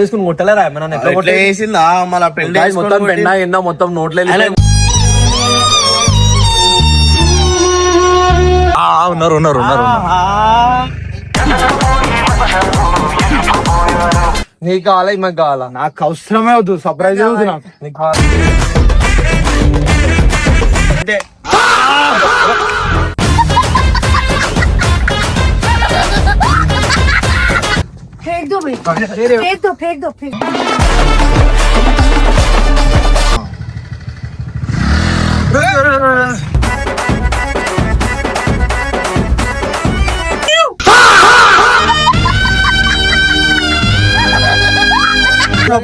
తీసుకుని కొట్టలేరా వేసిందా మళ్ళీ పెళ్లి మొత్తం పెండా ఎన్నో మొత్తం నోట్లే ఉన్నారు ఉన్నారు ఉన్నారు. నీకు కావాలా మాకు కావాలా? నాకు అవసరమే వద్దు, సర్ప్రైజ్ అవుతుంది నాకు. నీకు కావాలి फेंक दो भाई, फेंक दो फेंक दो फेंक दो।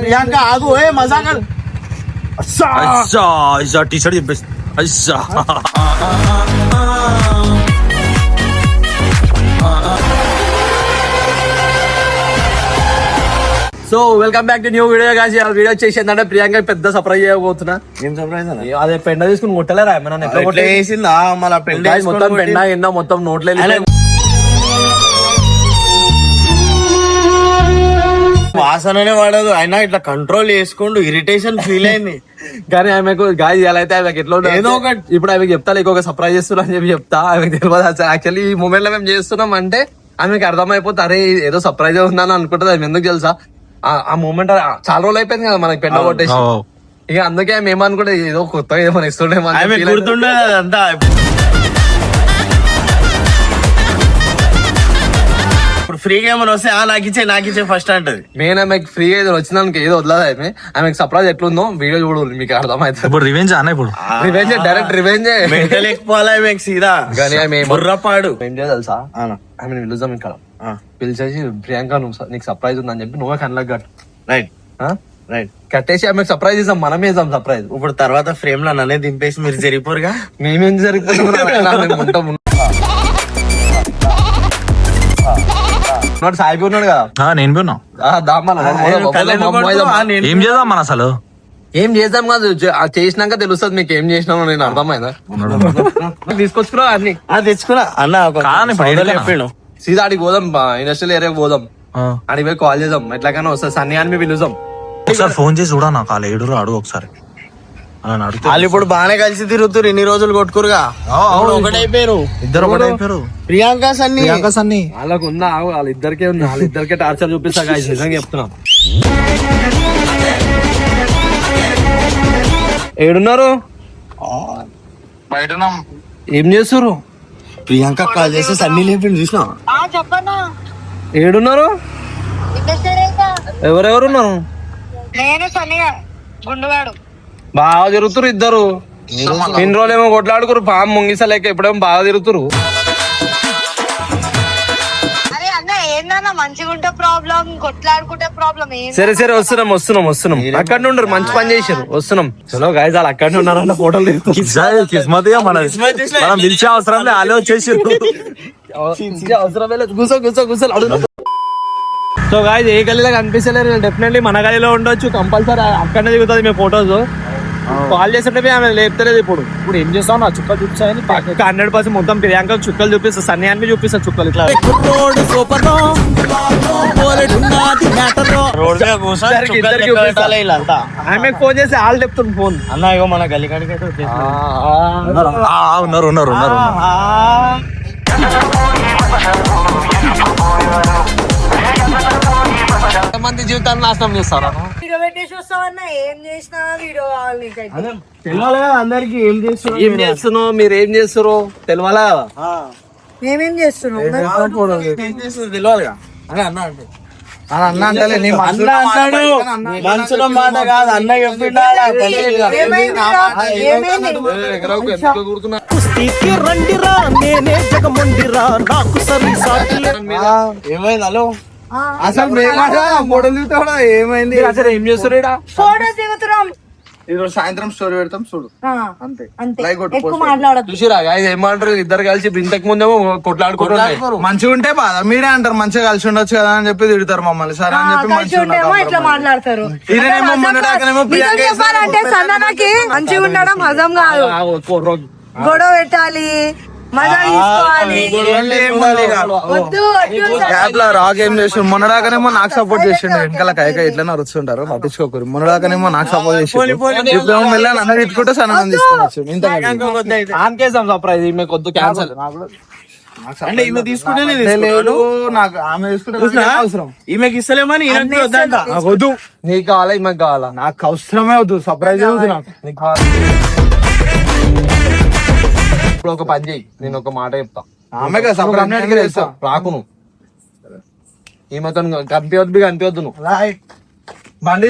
ప్రియాంక ఆగు, ఏ మజా కర్. టీ షర్ట్ చెప్పేసి so welcome back to new video guys. ఈ వీడియో వచ్చేసి ఏంటంటే ప్రియాంక పెద్ద సర్ప్రైజ్ చేయబోతున్నా. ఏం సర్ప్రైజ్ అన్న? అదే పెండ తీసుకుని కొట్టలేరా వేసిందా మళ్ళీ పెళ్లి మొత్తం పెండ ఎన్నో మొత్తం నోట్లే వాసననే వాడదు, అయినా ఇట్లా కంట్రోల్ చేసుకోండు. ఇరిటేషన్ ఫీల్ అయింది కానీ ఆమెకు గాయ అయితే ఆమెకి ఎట్లా ఏదో ఒకటి ఇప్పుడు ఆమెకి చెప్తా, ఒక సర్ప్రైజ్ చేస్తున్నా అని చెప్పి చెప్తా. ఆమెకు తెలియదు యాక్చువల్లీ ఈ మూమెంట్ లో మేము చేస్తున్నాం అంటే ఆమెకి అర్థమైపోతే అరే ఏదో సర్ప్రైజ్ ఉందని అనుకుంటుంది. ఆమె ఎందుకు తెలుసా, ఆ మూమెంట్ చాలా రోజులు అయిపోయింది కదా మనకి పెండ కొట్టేసి. ఇక అందుకే ఆమె ఏమనుకుంటే ఏదో కొత్తగా ఏమైనా ఇస్తుండేమో గుర్తుండే అంతా. ఇప్పుడు ఫ్రీగా ఏమైనా వస్తే నాకిచ్చే ఫస్ట్ అంటది. మెయిన్ ఆమెకి ఫ్రీగా ఏదో వచ్చిందానికి ఏదో వదలదు. ఆమెకి సర్ప్రైజ్ ఎట్లుందో వీడియో చూడు, మీకు అర్థమైతే. ఇప్పుడు రివెంజ్ అన్న, ఇప్పుడు రివెంజ్ డైరెక్ట్ రివెంజ్ సీదా. కానీ ఆమె బుర్రపాడు ఏం చేయాలి తెలుసా, ఆమె పిలుద్దాం ఇక్కడ పిలిచేసి ప్రియాంక నువ్వు నీకు సర్ప్రైజ్ ఉందని చెప్పి నువ్వే కళ్ళకి కట్టు. రైట్ రైట్ కట్టేసి ఆమెకు సర్ప్రైజ్ ఇస్తాం, మనమే ఇస్తాం సర్ప్రైజ్. ఇప్పుడు తర్వాత ఫ్రేమ్ లో నన్నే దింపేసి మీరు జరిగిపోరుగా. మేమేం జరిగిపోతున్నాం సాయిపి ఉన్నాడు కదా, నేను పోయినా. ఏం చేద్దాం మన అసలు? ఏం చేద్దాం కాదు, చేసినాక తెలుస్తుంది మీకు ఏం చేసినామో. నేను అర్థమైందా తీసుకొచ్చుకున్నా అన్ని తెచ్చుకున్నా అన్న. చెప్పిండు సీదా అడిగి పోదాం, ఇండస్ట్రియల్ ఏరియాకి పోదాం. అడిగి పోయి కాల్ చేద్దాం, ఎట్లాగైనా వస్తుంది. సన్నీ అని పిలుద్దాం. ఒకసారి ఫోన్ చేసి చూడా నాకు వాళ్ళు ఏడురు అడుగు ఒకసారి. వాళ్ళు ఇప్పుడు బాగానే కలిసి తిరుగుతారు, ఇన్ని రోజులు కొట్టుకురుగా. ఒకటైపోయారు, ఇద్దరు ఒకటైపోయారు. ప్రియాంక సన్నీ వాళ్ళకు ఉందా, వాళ్ళిద్దరికే ఉంది. వాళ్ళిద్దరికే టార్చర్ చూపిస్తా గాయ్స్, నిజంగా చెప్తున్నాం. ఏడున్నారు? బయట ఏం చేస్తారు? ప్రియాంక కాల్ చేసి సన్నీ లేపిండు, చూసినా? చెప్పన్నా ఏడున్నారు? ఎవరెవరు ఉన్నారు? నేను సన్నగా గుండుగాడు బాగా తిరుగుతురు ఇద్దరు. ఇన్ని రోజులు ఏమో కొట్లాడుకురు, పాము ముంగిసలేక ఇప్పుడేమో బాగా తిరుగుతురు. అరే అన్న ఏందన్నా మంచిగా ఉంటే ప్రాబ్లం, కొట్లాడుకుంటే ప్రాబ్లం. సరే సరే వస్తున్నాం. అక్కడ నుండి మంచి పని చేశారు, వస్తున్నాం. చలో గాయ్స్, వాళ్ళు అక్కడ ఉన్నారన్న ఫోటోలు కిస్మత్ మనం పిలిచే అవసరం లేదు, వాళ్ళే వచ్చేసి. అవసరం కూర్చో. సో గాయ్స్, ఏ గలీలో కనిపిస్తలేరు, డెఫినెట్లీ మన గలీలో ఉండొచ్చు కంపల్సరీ. అక్కడనే దిగుతుంది మీ ఫొటోస్. కాల్ చేస్తుంటే ఆమె లేపుతలేదు. ఇప్పుడు ఏం చేస్తావు? నా చుక్కలు చూపించాయని 100% మొత్తం ప్రియాంక చుక్కలు చూపిస్తా, సన్నీ అని చూపిస్తా చుక్కలు. ఇట్లా ఆమెకు ఫోన్ చేసి వాళ్ళు చెప్తుంది ఫోన్ అన్న. ఇగో మన గల్లీ కాడికి ఉన్నారు. మంది జీవితాన్ని నాశనం చేస్తారా? వీడియో పెట్టేసి వస్తావన్నా, ఏం చేసినా వీడియో అందరికి ఏం చేస్తున్నారు, ఏం చేస్తున్నావు, మీరు ఏం చేస్తారు తెలియాలా? మేమేం చేస్తున్నాం తెలియాలిగా. అన్న అంటే మనసులో మాట కాదు, అన్న చెప్పిండా. ఏమైంది? హలో, అసలు ఫోటోలు దిగుతా ఏమైంది? అసలు ఏం చేస్తారు? ఫోటో దిగుతున్నాం, ఈరోజు సాయంత్రం స్టోరీ పెడతాం చూడు, అంతే. ఎక్కువ మాట్లాడదు. చూసిరా ఏమంటారు, ఇద్దరు కలిసి ఇంతకు ముందేమో కొట్లాడుకుంటారు. మంచిగా ఉంటే బాధ, మీరే అంటారు మంచిగా కలిసి ఉండొచ్చు కదా అని చెప్పి తిడతారు మమ్మల్ని. సరే అని చెప్పి ఇట్లా మాట్లాడతారు. చెప్పాలంటే సన్నకి మంచిగా ఉండడం హజం కాదు, గొడవ పెట్టాలి, మజా తీసుకోవాలి. వద్దు గ్యాప్ లో రాక్ ఏం చేసి మొన్నడాకనేమో నాకు సపోర్ట్ చేసిండు వెనకాల కైక ఇట్లా నడుస్తుంటారు పట్టించుకోకరు మొన్నడాకనేమో నాకు సపోర్ట్ చేసిండు ఇప్పుడు వెళ్ళాను అన్న తిట్టుకుంటే సన్నం తీసుకోవచ్చు ఇంత ఆన్కేసాం సర్ప్రైజ్ ఈమె కొద్దు క్యాన్సల్ అంటే ఈమె తీసుకుంటే లేదు నాకు ఆమె తీసుకుంటే అవసరం ఈమెకి ఇస్తలేమని నాకు వద్దు నీకు కావాలా ఈమెకు కావాలా నాకు అవసరమే వద్దు సర్ప్రైజ్ వద్దు నాకు నీకు కావాలా? ఇప్పుడు ఒక పని చెయ్యి, నేను ఒక మాట చెప్తా. ఆమె కదా సర్ప్రైజ్ చేస్తా రాకు నువ్వు ఈమెతో కనిపించొద్దు కనిపించొద్దు నువ్వు. బండి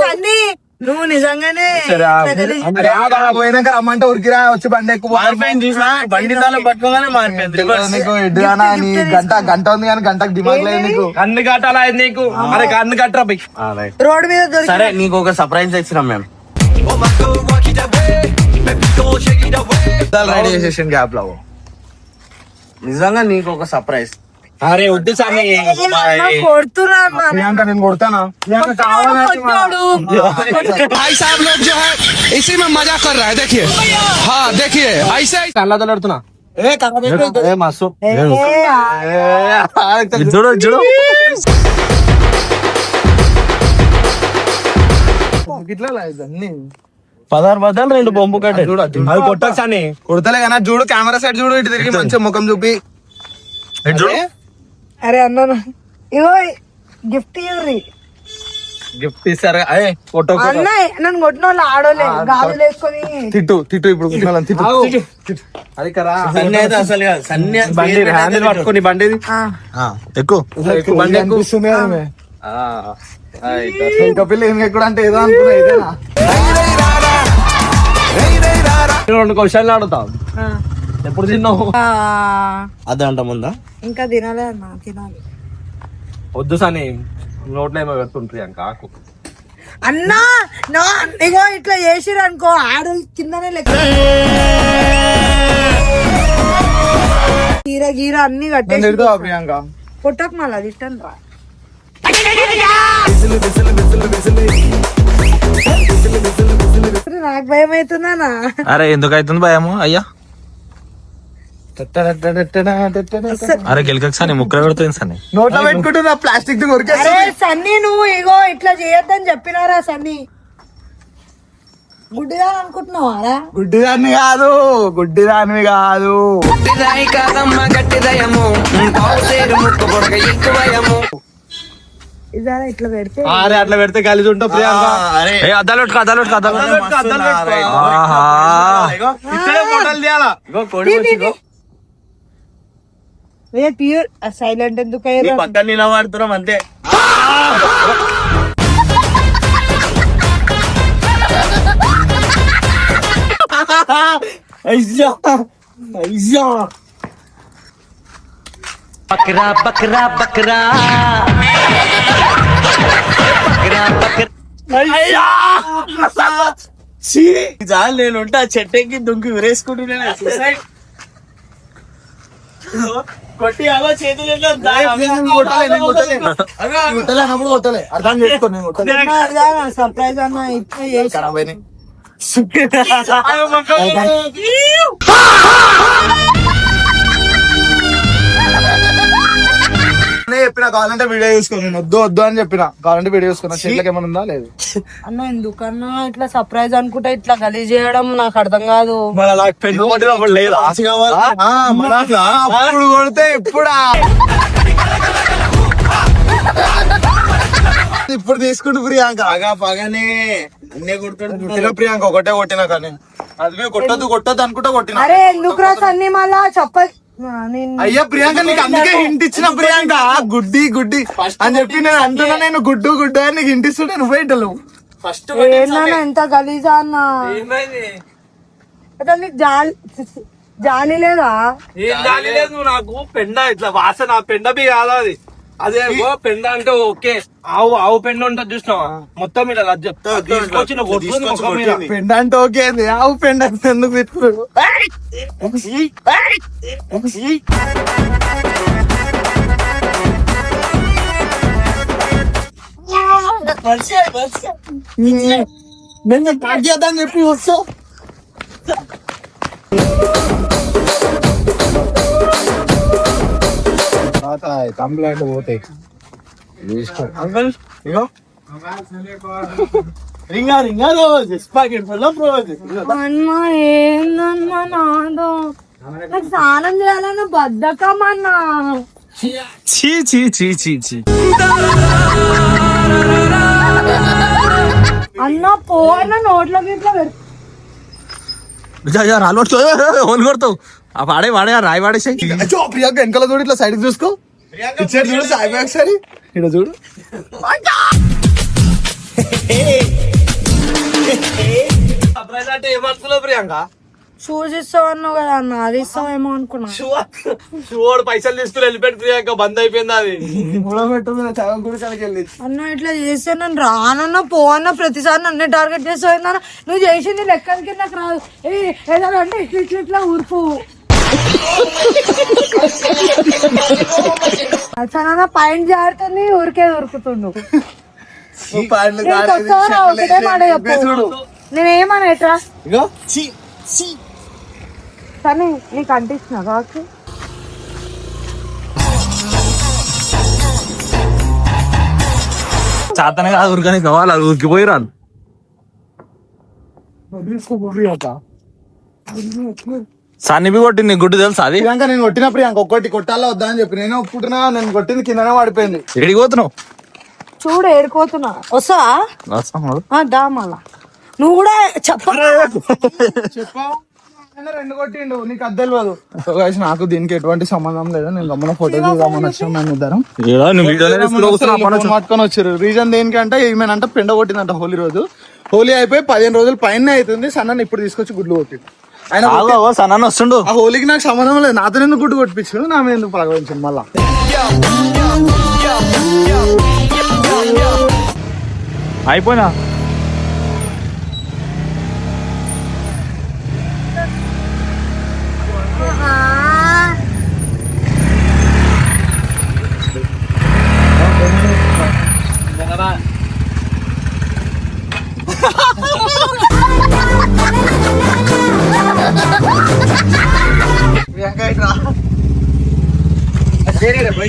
సన్నీ, నువ్వు నిజంగానే పోయినాక రమ్మంటే ఉరికిరా వచ్చి బండి ఎక్కువ బండి తాళం పట్టుకోగానే మారిపోయింది. నీకు ఎడ్డుగానా నీ గంట ఉంది కానీ గంటకు దిమాగ్ లేదు నీకు కన్ను కట్టాలా నీకు? మరి కన్ను కట్టరా పోయి. రోడ్డు మీద దొరికి సరే నీకు ఒక సర్ప్రైజ్ ఇచ్చినాం మేము. రెడీ చేసేసాను గ్యాప్ లో నిజంగా నీకు ఒక సర్ప్రైజ్. అరే వద్దు సామి, కొడుతున్నా ప్రియాంక నేను కొడతానా ప్రియాంక కొట్టాడు. भाई साहब लोग जो है इसी में मजा कर रहा है देखिए हाँ देखिए ऐसे కళ్ళదలుడుతున్నా మస్తు చూడు చూడు ఇట్లా అన్ని 16 బద్దాలు 2 బొంబు కట్టే. చూడు అది కొట్టకు సాని. కొడతలే కానీ చూడు కెమెరా సైడ్ చూడు ఇటు తిరిగి మంచిగా ముఖం చూపి చూడు అరే అన్న ఇగో గిఫ్ట్ ఇవ్వరి. గిఫ్ట్ ఇస్తారా? అయ్యే ఫోటో అన్న నన్ను కొట్టిన వాళ్ళు ఆడోలే గాజులు వేసుకొని తిట్టు ఇప్పుడు కూర్చోవాలని తిట్టు అది కదా. సన్ని అయితే అసలు కాదు. సన్ని బండి హ్యాండిల్ పట్టుకొని బండి ఎక్కువ బండి ఎక్కు. అనిపిస్తుంది కదా ఆమె. ఆ, ఇంకా పిల్ల ఏం ఎక్కువ అంటే ఏదో అనుకున్నా ఇదేనా 2 క్వశ్చన్లు అడుగుతాం. ఎప్పుడు తిన్నావు? అదంట ముందా ఇంకా తినాలే అన్న, తినాలి. వద్దు సాని, నోట్లో ఏమో పెడుతుంటారు అంక ఆకు. అన్నా నా ఇగో ఇట్లా చేసిరు అనుకో ఆడలు కిందనే లెక్క గీర గీర అన్ని కట్టేసి తిడతావా ప్రియాంక పొట్టకు మళ్ళీ రిటర్న్ రా. నాకు భయం అవుతుందన్నా. అరే ఎందుకు అవుతుంది భయము అయ్యా అరే గెలికకు సాని ముక్కలు పెడుతుంది సాని నోట్లో పెట్టుకుంటున్నా ప్లాస్టిక్ అరే సన్నీ నువ్వు ఇగో ఇట్లా చేయొద్దని చెప్పినారా సన్నీ? గుడ్డిగా అనుకుంటున్నావారా? గుడ్డిదాన్ని కాదు ఇదారా ఇట్లా పెడితే అరే అట్లా పెడితే కలిసి ఉంటావు ప్రియాంక. అద్దాలు ఇక్కడే ఫోటోలు తీయాలా? ప్యూర్ సైలెంట్ ఎందుకు నీ అయ్యారు? పక్కన నిలబడుతున్నాం అంతే. అయ్యా అయ్యా బక్రా బక్రా బక్రా బక్రా బక్రా చాలు నేను ఉంటా చెట్టెక్కి దుంకి విరేసుకుంటున్నా సూసైడ్ కొట్టి అలా చేతులు కొట్టలే అర్థం చేసుకో సర్ప్రైజ్ అన్న ఇట్లా చేసి చెప్పిన కావాలంటే వీడియో చూసుకో నేను వద్దు అని చెప్పిన కావాలంటే వీడియో చూసుకున్నా చెట్లకి ఏమైనా ఉందా లేదు అన్న ఎందుకన్నా ఇట్లా సర్ప్రైజ్ అనుకుంటా ఇట్లా గలీజ్ చేయడం నాకు అర్థం కాదు. అప్పుడు కొడితే ఇప్పుడా ఇప్పుడు తీసుకుంటు ప్రియాంక పగనే అన్నీ కొడుతుంటే ప్రియాంక ఒకటే కొట్టినా కానీ అది కొట్టద్దు అనుకుంటా కొట్టిన అరే ఎందుకురా సన్నీ మళ్ళా చెప్ప అయ్యా ప్రియాంక నీకు అందుకే హింట్ ఇచ్చిన ప్రియాంక గుడ్డి అని చెప్పి నేను అంటున్నా నేను గుడ్డు అని నీకు హింట్ ఇస్తుంటే నువ్వు పోయిటలు ఫస్ట్ ఏంటన్నా ఎంత గలీజా అన్న? అసలు నీకు జాలి లేదా? ఏం జాలి లేదు. నువ్వు నాకు పెండ ఇట్లా వాసన పెండ బి కాదు అది. అదే పెండ అంటే ఓకే, ఆవు పెండ ఉంటుంది చూసినావా మొత్తం ఇలా తీసుకొచ్చి నువ్వు కొట్టుకొని ముఖం మీద. పెండ అంటే ఓకే అండి ఆవు పెండ అంటే ఎందుకు పెట్టుకున్నాడు నేను తాగేద్దని చెప్పి వస్తా కంప్లైంట్ పోతాయి అంకుల్ ఇగో రింగా రింగా రోజు ప్యాకెట్ ఫుల్ ఆఫ్ రోజు అన్నా ఏందన్నా నాదో నాకు స్నానం చేయాలన్న బద్ధకం అన్నా. చీ చీ చీ చీ చీ అన్న పోయిన నోట్లోకి ఇట్లా రాళ్ళు ఓన్ కొడతావు ఆ పాడే వాడే రాయి వాడేసాయి ప్రియాంక వెనకాల చూడు ఇట్లా సైడ్ చూసుకో ఇచ్చాడు చూడు సాయి ఒకసారి ఇక్కడ చూడు సర్ప్రైజ్ అంటే ఏమనుకున్నావు ప్రియాంక? షూస్ ఇస్తావు అన్నావు కదా అన్న, అది ఇస్తావేమో అనుకున్నా. షూడ్ పైసలు తీసుకుని వెళ్ళిపోయింది ప్రియాంక, బంద్ అయిపోయింది అది. అన్న ఇట్లా చేస్తే నేను రానన్నా పోవన్నా ప్రతిసారి నన్నే టార్గెట్ చేస్తావు. నువ్వు చేసింది లెక్కలకి నాకు రాదు. ఏదైనా అంటే ఇట్లా ఇట్లా ఇట్లా ఊరుపు అసలు పైన జారుతుంది ఊరికే ఉరుకుతుండు. ఒకటే మాట చెప్పు, నేనేమన్నా ఎట్రా కానీ నీకు అంటిస్తున్నా కావచ్చు. చాతనే కాదు ఊరికని కావాలి అది ఊరికిపోయి రాను సన్నిపి కొట్టింది గుడ్డు తెలుసా అది ప్రియాంక నేను కొట్టిన ప్రియాంక ఒక్కటి కొట్టాలా వద్దా అని చెప్పి నేను ఒప్పుకుంటున్నా. నేను కొట్టింది కిందనే పడిపోయింది. ఎక్కడికి పోతున్నావు చూడు ఏడుకోతున్నా వస్తావా దా మళ్ళా నువ్వు కూడా చెప్పావు రెండు కొట్టిండు నీకు అది తెలియదు. నాకు దీనికి ఎటువంటి సంబంధం లేదు. నేను గమ్మన ఫోటో దిగుదామని వచ్చినాం మేము ఇద్దరం పట్టుకొని వచ్చారు. రీజన్ దేనికంటే ఈమెనంట పెండ కొట్టిందంట హోలీ రోజు. హోలీ అయిపోయి 15 రోజులు పైన అవుతుంది. సన్న ఇప్పుడు తీసుకొచ్చి గుడ్లు కొట్టిండు. ఆయన సన్న వస్తుండు. ఆ హోలీకి నాకు సంబంధం లేదు. నాతో ఎందుకు గుడ్డు కొట్టించాడు, నా మీద ఎందుకు పగవించాడు మళ్ళా. అయిపోయినా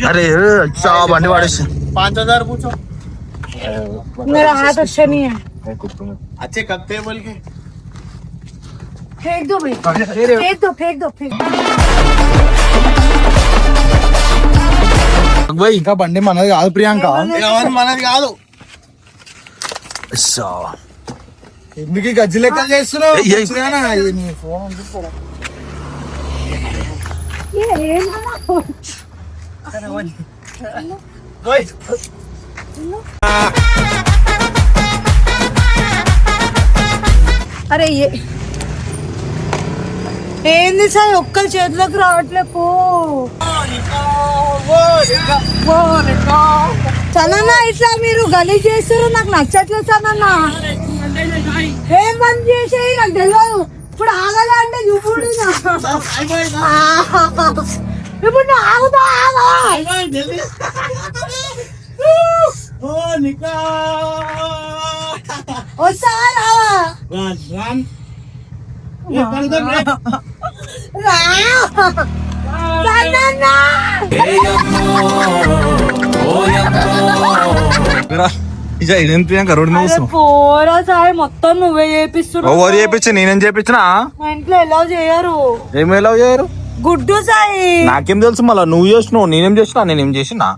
अरे బండి వాడేసి 5000 पूछो मेरा हाथ अच्छा नहीं है. अच्छे कब थे बोल के फेंक दो भाई, फेंक दो. ఇంకా బండి మనది కాదు ప్రియాంక, మనది కాదు. ఎందుకు గజ్జి లెక్క చేస్తున్నావు? అరే ఏంది సార్ ఒక్కరి చేతిలోకి రావట్లే పో. సనన్నా ఇట్లా మీరు గలీజ్ చేస్తారు, నాకు నచ్చట్లేదు సనన్నా. ఏం పని చేసేది నాకు తెలియదు. ఇప్పుడు ఆగదా అంటే ఇప్పుడు ఇప్పుడు నువ్వు ఆగుతా వస్తావా పోరా సాయి మొత్తం నువ్వే చేపిస్తున్నావు. ఎవరు చేపించి నేనేం చేపించినా? మా ఇంట్లో ఎలా చేయరు. ఏమి ఎలా చేయరు? గుడ్డు సాయి నాకేం తెలుసు మళ్ళా? నువ్వు చేసినావు, నేనేం చేసినా? నేనేం చేసినా?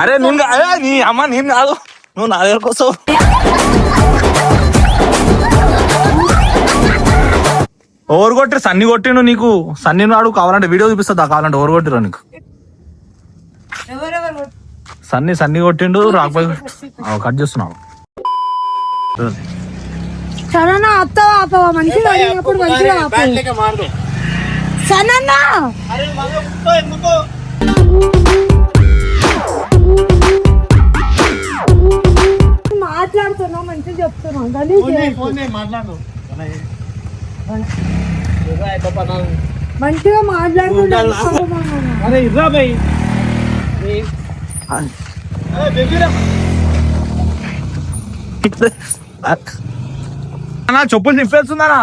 అరే నేను నీ అమ్మ నేను కాదు, నువ్వు నా దగ్గర కోసం. ఓవర్ కొట్టి సన్ని కొట్టిండు నీకు. సన్ని నాడు కావాలంటే వీడియో చూపిస్తా, కావాలంటే ఓవర్ కొట్టిరు నీకు. ఎవరెవరు సన్ని కొట్టిండు రాకపోయి కట్ చేస్తున్నావు. సనన్నా ఆపుతావా ఆపవా? మంచిగా అడిగినప్పుడు మంచిగా ఆపు. సనన్నా మాట్లాడుతున్నావు, మంచిగా చెప్తున్నావు. మంచిగా మాట్లాడుతున్నావు. అన్నా చెప్పులు తిప్పేస్తుందనా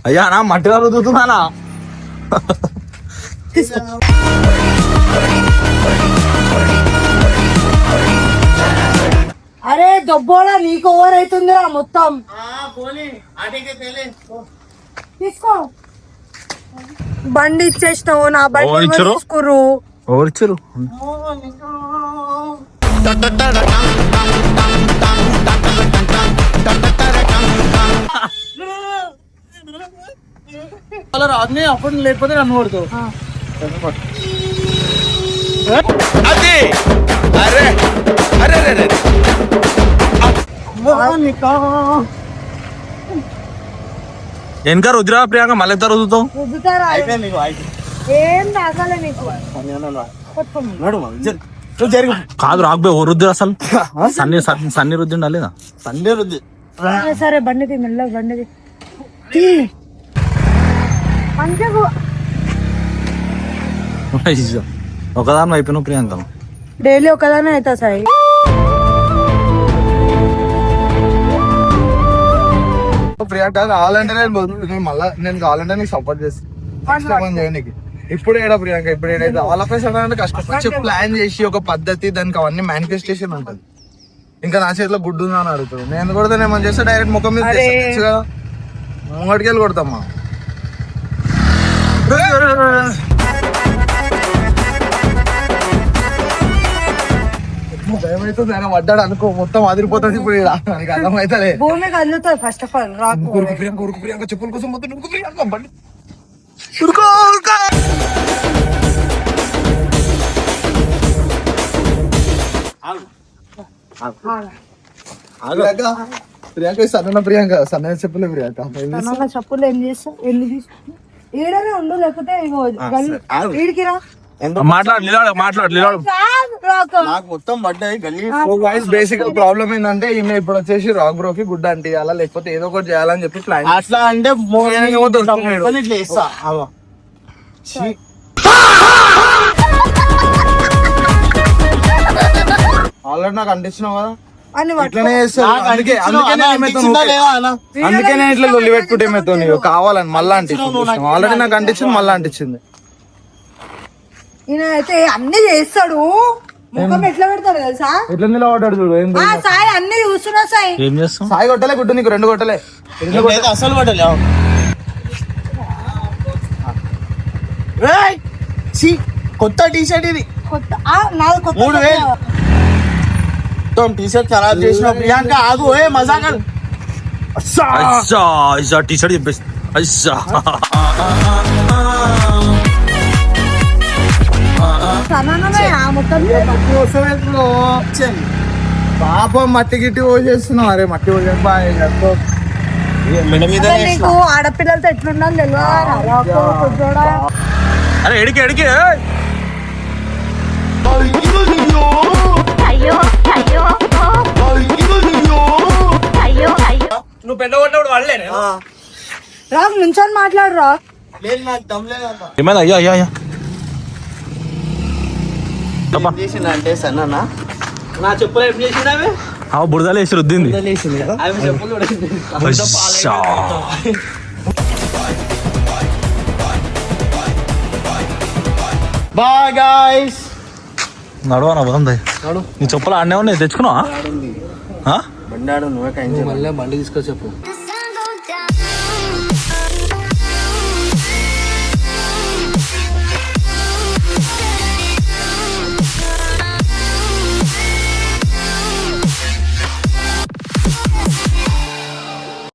అయ్యా నా మట్టిగా రుద్దుతున్నానా అరే దొబ్బోడా నీకు ఓవర్ అవుతుందిరా మొత్తం తీసుకో బండి ఇచ్చేసినావు నా బండి ఇచ్చారు? తీసుకురు ఎవరు ఇచ్చారు రాజుని అప్పుడు లేకపోతే నన్ను కొడుతావు. అది అరే అరే అరే వెనక రుద్రా ప్రియాంక మళ్ళీ ఎంత రుద్దుతావు రుద్దుతారా ఏం తాగాలే నీకు కాదు రాకపోయి ఓ రుద్దు అసలు సన్ని రుద్దిండా లేదా సండే రుద్ది సరే బండిది మెల్లగా బండిది మంచిగా ఒకదాని అయిపోయినావు ప్రియాంక డైలీ ఒకదానే అవుతా సాయి ప్రియాంక కావాలంటే నేను మళ్ళా నేను కావాలంటే నీకు సపోర్ట్ చేస్తాను చేయడానికి ఇప్పుడు ఏడా ప్రియాంక ఇప్పుడు ఏడైతే వాళ్ళ అంటే కష్టపడి ప్లాన్ చేసి ఒక పద్ధతి దానికి అవన్నీ మేనిఫెస్టేషన్ ఉంటుంది ఇంకా నా చేతిలో గుడ్డు ఉందా అని అడుగుతాడు నేను కూడా ఏమని చేస్తే డైరెక్ట్ ముఖం మీద తెచ్చు కదా ముంగటికెళ్ళి కొడతామ్మా భయమైతుంది ఆయన పడ్డాడు అనుకో మొత్తం అదిరిపోతుంది ఇప్పుడు నీకు అర్థమైతే భూమికి అందుతుంది ఫస్ట్ ఆఫ్ ఆల్ రాకు ప్రియాంక చెప్పుల కోసం మొత్తం ఉరుకు ప్రియాంక బండి ప్రియాంక సన్న ప్రియాంక సన్న చెప్పలే ప్రియాంక తనన్న చెప్పులు ఏం చేస్తా ఎన్ని తీసుకు ఈడనే ఉండు లేకపోతే ఈడికి రా మాట్లాడు రాకు నాకు మొత్తం పడ్డాయి గల్లీ. బేసిక్ ప్రాబ్లం ఏంటంటే ఈమె ఇప్పుడు వచ్చేసి రాక్ బ్రోకి గుడ్డ అంటే అలా లేకపోతే ఏదో ఒకటి చేయాలని చెప్పి ప్లాన్ అట్లా అంటే ఇట్లా వేస్తా ఆల్రెడీ నాకు అంటించినావు కదా అని ఇట్లనే చేస్తావు. అందుకే నేను ఇట్లా లొల్లి పెట్టుకుంటే ఏమైతే నీవు కావాలని మళ్ళా అంటించింది ఆల్రెడీ నాకు అంటించింది మళ్ళా అంటించింది ఈయన అయితే అన్ని చేస్తాడు ముఖం ఎట్లా పెడతాడు తెలుసా ఎట్లా నిలబడ్డాడు చూడు ఏం సాయి అన్ని చూస్తున్నా సాయి ఏం చేస్తాం సాయి కొట్టలే గుడ్డు నీకు రెండు కొట్టలే అసలు పడలే కొత్త టీ షర్ట్ ఇది కొత్త నాది కొత్త 3000 మొత్తం టీ షర్ట్ ఖరాబ్ చేసిన ప్రియాంక ఆగు ఏ మజాక్ టీ షర్ట్ చెప్పేసి సమానమే ఆ మొత్తం పాపం మట్టి గిట్టి పోసేస్తున్నావు అరే మట్టి పోసేది నీకు ఆడపిల్లలతో ఎట్లుండాలి తెలియదా అరే ఎడికి ఎడికి నువ్వు పెద్ద కొట్టినప్పుడు వాళ్ళే రా నుంచొని మాట్లాడరా లేదు నాకు దమ్ లేదమ్మా. ఏమైనా అయ్యా అయ్యా అయ్యా ఏం చేసిండు అంటే సన్న నా చెప్పులు ఏం చేసినావే బురదలు వేసి రుద్దింది అవి చెప్పులు బాయ్ గైస్ నడవనా బాగుంది నీ చెప్పులు ఆడనే ఉన్నాయి తెచ్చుకున్నావా బండాడు నువ్వే మళ్ళీ బండి తీసుకొచ్చి చెప్పు